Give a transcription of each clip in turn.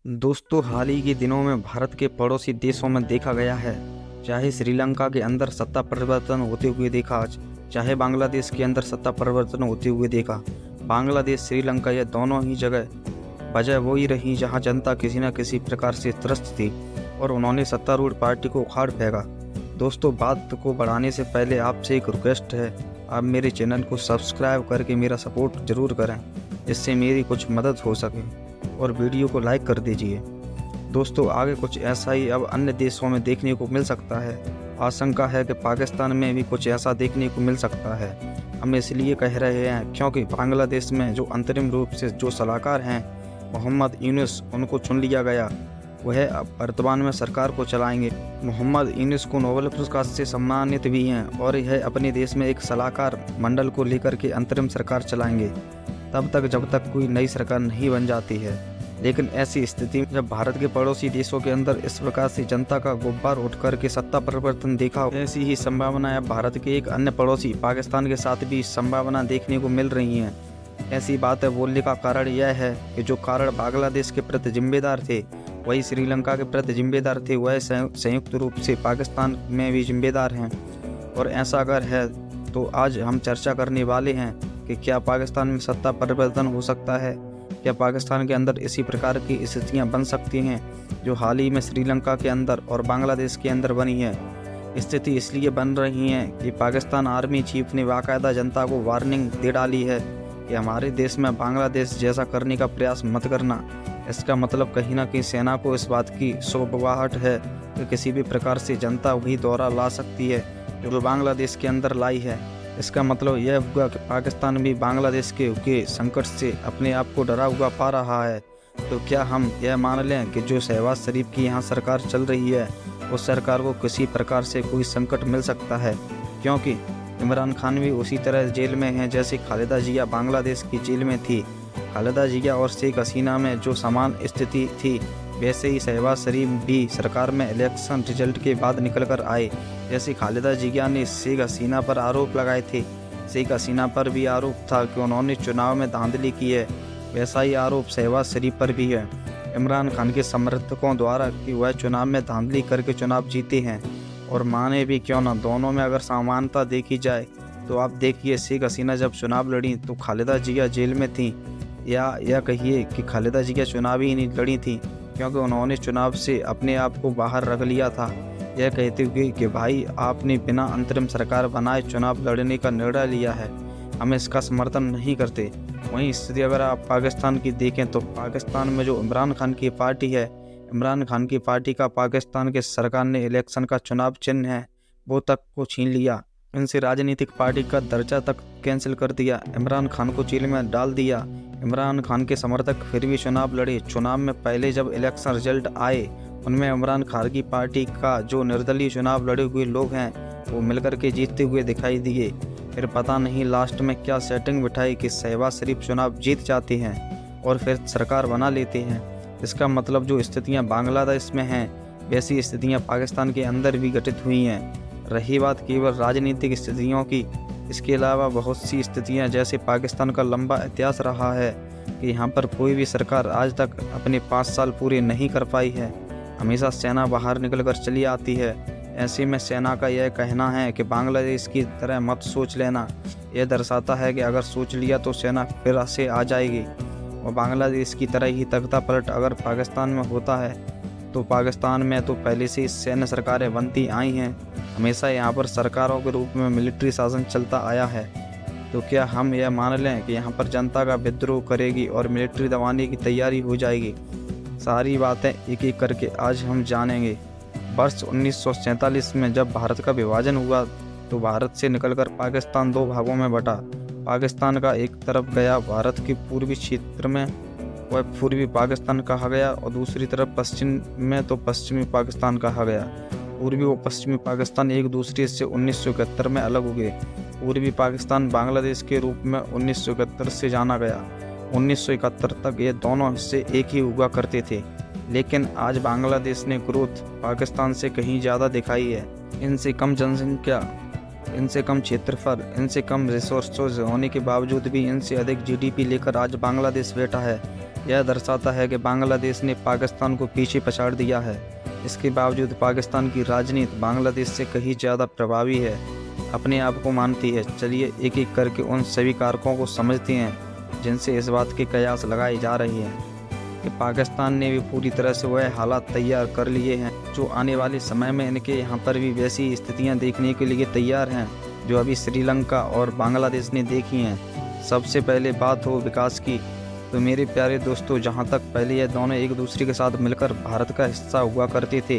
दोस्तों, हाल ही के दिनों में भारत के पड़ोसी देशों में देखा गया है, चाहे श्रीलंका के अंदर सत्ता परिवर्तन होते हुए देखा, चाहे बांग्लादेश के अंदर सत्ता परिवर्तन होते हुए देखा। बांग्लादेश, श्रीलंका, यह दोनों ही जगह वजह वही रही जहां जनता किसी न किसी प्रकार से त्रस्त थी और उन्होंने सत्तारूढ़ पार्टी को उखाड़ फेंका। दोस्तों, बात को बढ़ाने से पहले आपसे एक रिक्वेस्ट है, आप मेरे चैनल को सब्सक्राइब करके मेरा सपोर्ट जरूर करें, जिससे मेरी कुछ मदद हो सके, और वीडियो को लाइक कर दीजिए। दोस्तों, आगे कुछ ऐसा ही अब अन्य देशों में देखने को मिल सकता है। आशंका है कि पाकिस्तान में भी कुछ ऐसा देखने को मिल सकता है। हम इसलिए कह रहे हैं क्योंकि बांग्लादेश में जो अंतरिम रूप से जो सलाहकार हैं, मोहम्मद यूनुस, उनको चुन लिया गया। वह अब वर्तमान में सरकार को चलाएंगे। मोहम्मद यूनुस को नोबेल पुरस्कार से सम्मानित भी हैं और यह अपने देश में एक सलाहकार मंडल को लेकर के अंतरिम सरकार चलाएंगे, तब तक जब तक कोई नई सरकार नहीं बन जाती है। लेकिन ऐसी स्थिति में जब भारत के पड़ोसी देशों के अंदर इस प्रकार से जनता का गुब्बार उठ कर के सत्ता परिवर्तन देखा, ऐसी ही संभावना अब भारत के एक अन्य पड़ोसी पाकिस्तान के साथ भी संभावना देखने को मिल रही हैं। ऐसी बातें बोलने का कारण यह है कि जो कारण बांग्लादेश के प्रति जिम्मेदार थे, वही श्रीलंका के प्रति जिम्मेदार थे, वह संयुक्त रूप से पाकिस्तान में भी जिम्मेदार हैं। और ऐसा अगर है तो आज हम चर्चा करने वाले हैं कि क्या पाकिस्तान में सत्ता परिवर्तन हो सकता है, क्या पाकिस्तान के अंदर इसी प्रकार की स्थितियां बन सकती हैं जो हाल ही में श्रीलंका के अंदर और बांग्लादेश के अंदर बनी है। स्थिति इसलिए बन रही है कि पाकिस्तान आर्मी चीफ ने बाकायदा जनता को वार्निंग दे डाली है कि हमारे देश में बांग्लादेश जैसा करने का प्रयास मत करना। इसका मतलब कहीं ना कहीं सेना को इस बात की शोभवाहट है कि किसी भी प्रकार से जनता वही दौरा ला सकती है जो बांग्लादेश के अंदर लाई है। इसका मतलब यह हुआ कि पाकिस्तान भी बांग्लादेश के संकट से अपने आप को डरा हुआ पा रहा है। तो क्या हम यह मान लें कि जो शहबाज शरीफ की यहाँ सरकार चल रही है, उस सरकार को किसी प्रकार से कोई संकट मिल सकता है? क्योंकि इमरान खान भी उसी तरह जेल में हैं जैसे खालिदा जिया बांग्लादेश की जेल में थी। खालिदा जिया और शेख हसीना में जो समान स्थिति थी, वैसे ही शहबाज शरीफ भी सरकार में इलेक्शन रिजल्ट के बाद निकल कर आए। जैसे खालिदा जिया ने शेख हसीना पर आरोप लगाए थे, शेख हसीना पर भी आरोप था कि उन्होंने चुनाव में धांधली की है, वैसा ही आरोप शहबाज शरीफ पर भी है इमरान खान के समर्थकों द्वारा कि वह चुनाव में धांधली करके चुनाव जीते हैं। और माने भी क्यों ना, दोनों में अगर समानता देखी जाए तो आप देखिए, शेख हसीना जब चुनाव लड़ी तो खालिदा जिया जेल में थी, या कहिए कि खालिदा जिया चुनाव ही नहीं लड़ी थी क्योंकि उन्होंने चुनाव से अपने आप को बाहर रख लिया था, यह कहते हुए कि भाई आपने बिना अंतरिम सरकार बनाए चुनाव लड़ने का निर्णय लिया है, हम इसका समर्थन नहीं करते। वहीं स्थिति अगर आप पाकिस्तान की देखें तो पाकिस्तान में जो इमरान खान की पार्टी है, इमरान खान की पार्टी का पाकिस्तान के सरकार ने इलेक्शन का चुनाव चिन्ह है वो तक को छीन लिया, इनसे राजनीतिक पार्टी का दर्जा तक कैंसिल कर दिया, इमरान खान को जेल में डाल दिया। इमरान खान के समर्थक फिर भी चुनाव लड़े। चुनाव में पहले जब इलेक्शन रिजल्ट आए, उनमें इमरान खान की पार्टी का जो निर्दलीय चुनाव लड़े हुए लोग हैं वो मिलकर के जीतते हुए दिखाई दिए। फिर पता नहीं लास्ट में क्या सेटिंग बिठाई कि शहबाज शरीफ चुनाव जीत जाते हैं और फिर सरकार बना लेते हैं। इसका मतलब जो स्थितियां बांग्लादेश में हैं, वैसी स्थितियां पाकिस्तान के अंदर भी घटित हुई हैं। रही बात केवल राजनीतिक स्थितियों की, इसके अलावा बहुत सी स्थितियां, जैसे पाकिस्तान का लंबा इतिहास रहा है कि यहाँ पर कोई भी सरकार आज तक अपने 5 साल पूरे नहीं कर पाई है, हमेशा सेना बाहर निकल कर चली आती है। ऐसे में सेना का यह कहना है कि बांग्लादेश की तरह मत सोच लेना। यह दर्शाता है कि अगर सोच लिया तो सेना फिर से आ जाएगी, और बांग्लादेश की तरह ही तख्ता पलट अगर पाकिस्तान में होता है तो पाकिस्तान में तो पहले से ही सैन्य सरकारें बनती आई हैं, हमेशा यहाँ पर सरकारों के रूप में मिलिट्री शासन चलता आया है। तो क्या हम यह मान लें कि यहाँ पर जनता का विद्रोह करेगी और मिलिट्री दबाने की तैयारी हो जाएगी? सारी बातें एक एक करके आज हम जानेंगे। वर्ष 1947 में जब भारत का विभाजन हुआ तो भारत से निकलकर पाकिस्तान 2 भागों में बटा। पाकिस्तान का एक तरफ गया भारत के पूर्वी क्षेत्र में, वह पूर्वी पाकिस्तान कहा गया, और दूसरी तरफ पश्चिम में तो पश्चिमी पाकिस्तान कहा गया। पूर्वी व पश्चिमी पाकिस्तान एक दूसरे से 1971 में अलग हो गए। पूर्वी पाकिस्तान बांग्लादेश के रूप में 1971 से जाना गया। 1971 तक ये दोनों हिस्से एक ही हुआ करते थे, लेकिन आज बांग्लादेश ने ग्रोथ पाकिस्तान से कहीं ज़्यादा दिखाई है। इनसे कम जनसंख्या, इनसे कम क्षेत्रफल, इनसे कम रिसोर्सेज होने के बावजूद भी इनसे अधिक जीडीपी लेकर आज बांग्लादेश बैठा है। यह दर्शाता है कि बांग्लादेश ने पाकिस्तान को पीछे पछाड़ दिया है। इसके बावजूद पाकिस्तान की राजनीति बांग्लादेश से कहीं ज़्यादा प्रभावी है, अपने आप को मानती है। चलिए एक एक करके उन सभी कारकों को समझते हैं जिनसे इस बात के कयास लगाए जा रहे हैं कि पाकिस्तान ने भी पूरी तरह से वह हालात तैयार कर लिए हैं जो आने वाले समय में इनके यहाँ पर भी वैसी स्थितियाँ देखने के लिए तैयार हैं जो अभी श्रीलंका और बांग्लादेश ने देखी हैं। सबसे पहले बात हो विकास की, तो मेरे प्यारे दोस्तों, जहाँ तक पहले यह दोनों एक दूसरे के साथ मिलकर भारत का हिस्सा हुआ करते थे,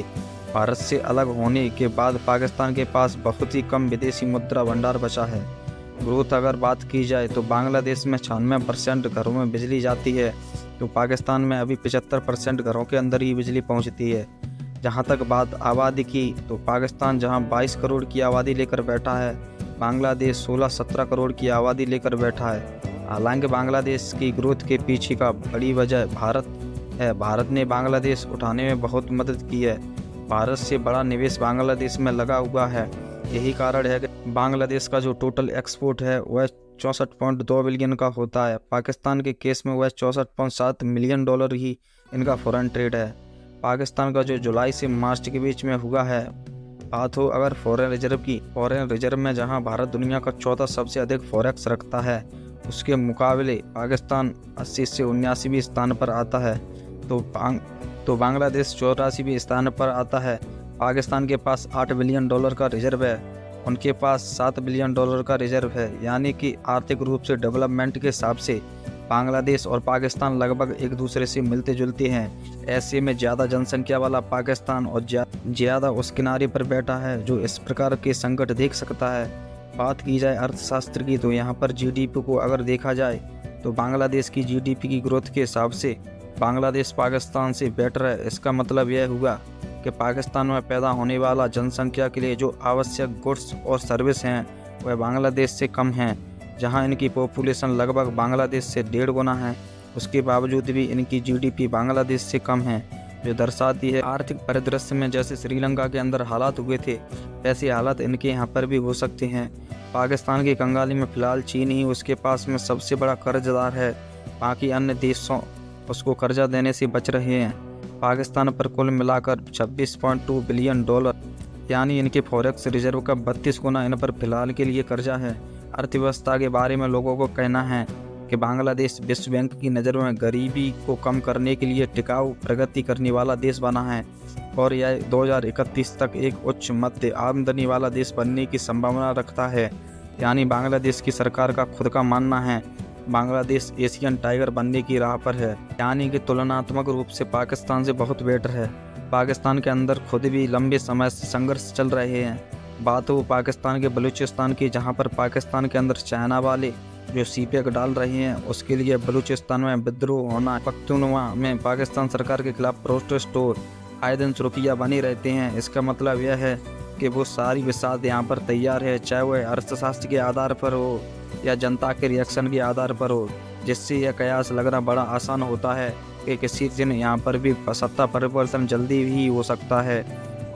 भारत से अलग होने के बाद पाकिस्तान के पास बहुत ही कम विदेशी मुद्रा भंडार बचा है। ग्रोथ अगर बात की जाए तो बांग्लादेश में 96% घरों में बिजली जाती है, तो पाकिस्तान में अभी 75% घरों के अंदर ही बिजली पहुंचती है। जहां तक बात आबादी की, तो पाकिस्तान जहां 22 करोड़ की आबादी लेकर बैठा है, बांग्लादेश 16-17 करोड़ की आबादी लेकर बैठा है। हालांकि बांग्लादेश की ग्रोथ के पीछे का बड़ी वजह भारत है। भारत ने बांग्लादेश उठाने में बहुत मदद की है। भारत से बड़ा निवेश बांग्लादेश में लगा हुआ है। यही कारण है कि बांग्लादेश का जो टोटल एक्सपोर्ट है वह 64.2 बिलियन का होता है। पाकिस्तान के केस में वह 64.7 मिलियन डॉलर ही इनका फॉरेन ट्रेड है। पाकिस्तान का जो जुलाई से मार्च के बीच में हुआ है, बात हो अगर फॉरेन रिजर्व की, फॉरेन रिजर्व में जहां भारत दुनिया का चौथा सबसे अधिक फॉरेक्स रखता है, उसके मुकाबले पाकिस्तान 80 से 79वें स्थान पर आता है, तो बांग्लादेश 84वें स्थान पर आता है। पाकिस्तान के पास 8 बिलियन डॉलर का रिजर्व है, उनके पास 7 बिलियन डॉलर का रिजर्व है। यानी कि आर्थिक रूप से डेवलपमेंट के हिसाब से बांग्लादेश और पाकिस्तान लगभग एक दूसरे से मिलते जुलते हैं। ऐसे में ज़्यादा जनसंख्या वाला पाकिस्तान और ज़्यादा उस किनारे पर बैठा है जो इस प्रकार के संकट देख सकता है। बात की जाए अर्थशास्त्र की, तो यहाँ पर जीडीपी को अगर देखा जाए तो बांग्लादेश की जीडीपी की ग्रोथ के हिसाब से बांग्लादेश पाकिस्तान से बेटर है। इसका मतलब यह हुआ कि पाकिस्तान में पैदा होने वाला जनसंख्या के लिए जो आवश्यक गुड्स और सर्विस हैं वह बांग्लादेश से कम हैं। जहां इनकी पॉपुलेशन लगभग बांग्लादेश से 1.5 गुना है, उसके बावजूद भी इनकी जीडीपी बांग्लादेश से कम है, जो दर्शाती है आर्थिक परिदृश्य में जैसे श्रीलंका के अंदर हालात हुए थे वैसे हालात इनके यहाँ पर भी हो सकते हैं। पाकिस्तान की कंगाली में फ़िलहाल चीन ही उसके पास में सबसे बड़ा कर्जदार है, बाकी अन्य देशों उसको कर्जा देने से बच रहे हैं। पाकिस्तान पर कुल मिलाकर 26.2 बिलियन डॉलर यानी इनके फॉरेक्स रिजर्व का 32 गुना इन पर फिलहाल के लिए कर्जा है। अर्थव्यवस्था के बारे में लोगों को कहना है कि बांग्लादेश विश्व बैंक की नज़र में गरीबी को कम करने के लिए टिकाऊ प्रगति करने वाला देश बना है और यह 2031 तक एक उच्च मध्य आमदनी वाला देश बनने की संभावना रखता है। यानी बांग्लादेश की सरकार का खुद का मानना है बांग्लादेश एशियन टाइगर बनने की राह पर है, यानी कि तुलनात्मक रूप से पाकिस्तान से बहुत बेटर है। पाकिस्तान के अंदर खुद भी लंबे समय से संघर्ष चल रहे हैं। बात हो पाकिस्तान के बलूचिस्तान की, जहां पर पाकिस्तान के अंदर चाइना वाले जो सीपेक डाल रहे हैं उसके लिए बलूचिस्तान में विद्रोह होना, पख्तूनवा में पाकिस्तान सरकार के खिलाफ प्रोटेस्ट और आए दिन सुर्खियाँ बनी रहते हैं। इसका मतलब यह है कि वो सारी विसात यहाँ पर तैयार है, चाहे वह अर्थशास्त्र के आधार पर हो या जनता के रिएक्शन के आधार पर हो, जिससे यह कयास लगना बड़ा आसान होता है कि किसी दिन यहाँ पर भी सत्ता परिवर्तन जल्दी ही हो सकता है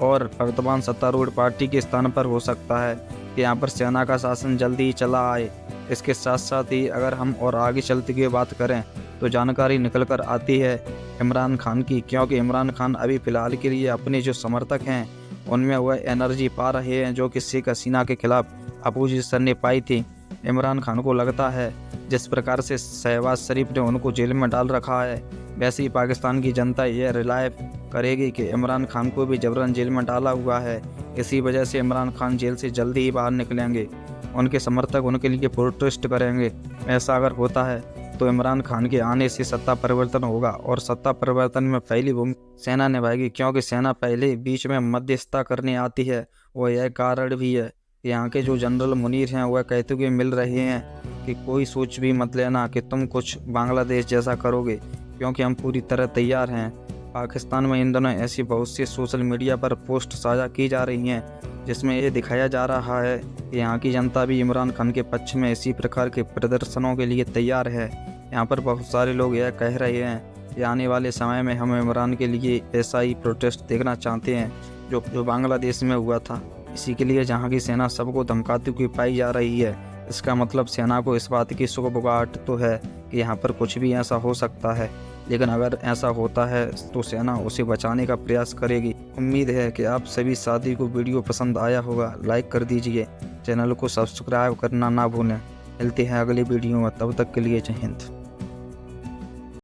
और वर्तमान सत्तारूढ़ पार्टी के स्थान पर हो सकता है कि यहाँ पर सेना का शासन जल्दी ही चला आए। इसके साथ साथ ही अगर हम और आगे चलते हुए बात करें तो जानकारी निकल कर आती है इमरान खान की, क्योंकि इमरान खान अभी फ़िलहाल के लिए अपने जो समर्थक हैं उनमें वह एनर्जी पा रहे हैं जो कि शेख हसीना के खिलाफ अपोजिशन ने पाई थी। इमरान खान को लगता है जिस प्रकार से शहबाज शरीफ ने उनको जेल में डाल रखा है, वैसे ही पाकिस्तान की जनता यह रिलाय करेगी कि इमरान खान को भी जबरन जेल में डाला हुआ है। इसी वजह से इमरान खान जेल से जल्दी ही बाहर निकलेंगे, उनके समर्थक उनके लिए प्रोटेस्ट करेंगे। ऐसा अगर होता है तो इमरान खान के आने से सत्ता परिवर्तन होगा और सत्ता परिवर्तन में पहली भूमिका सेना निभाएगी, क्योंकि सेना पहले बीच में मध्यस्थता करने आती है। और यह कारण भी है कि यहाँ के जो जनरल मुनीर हैं वह कहते हुए मिल रहे हैं कि कोई सोच भी मत लेना कि तुम कुछ बांग्लादेश जैसा करोगे, क्योंकि हम पूरी तरह तैयार हैं। पाकिस्तान में इन दिनों ऐसी बहुत सी सोशल मीडिया पर पोस्ट साझा की जा रही हैं जिसमें ये दिखाया जा रहा है कि यहाँ की जनता भी इमरान खान के पक्ष में इसी प्रकार के प्रदर्शनों के लिए तैयार है। यहाँ पर बहुत सारे लोग यह कह रहे हैं कि आने वाले समय में हम इमरान के लिए ऐसा ही प्रोटेस्ट देखना चाहते हैं जो बांग्लादेश में हुआ था। इसी के लिए जहाँ की सेना सबको धमकाती हुई पाई जा रही है, इसका मतलब सेना को इस बात की सुगबुगाहट तो है कि यहाँ पर कुछ भी ऐसा हो सकता है, लेकिन अगर ऐसा होता है तो सेना उसे बचाने का प्रयास करेगी। उम्मीद है कि आप सभी साथी को वीडियो पसंद आया होगा। लाइक कर दीजिए, चैनल को सब्सक्राइब करना ना भूलें। मिलते हैं अगली वीडियो में, तब तक के लिए जय हिंद।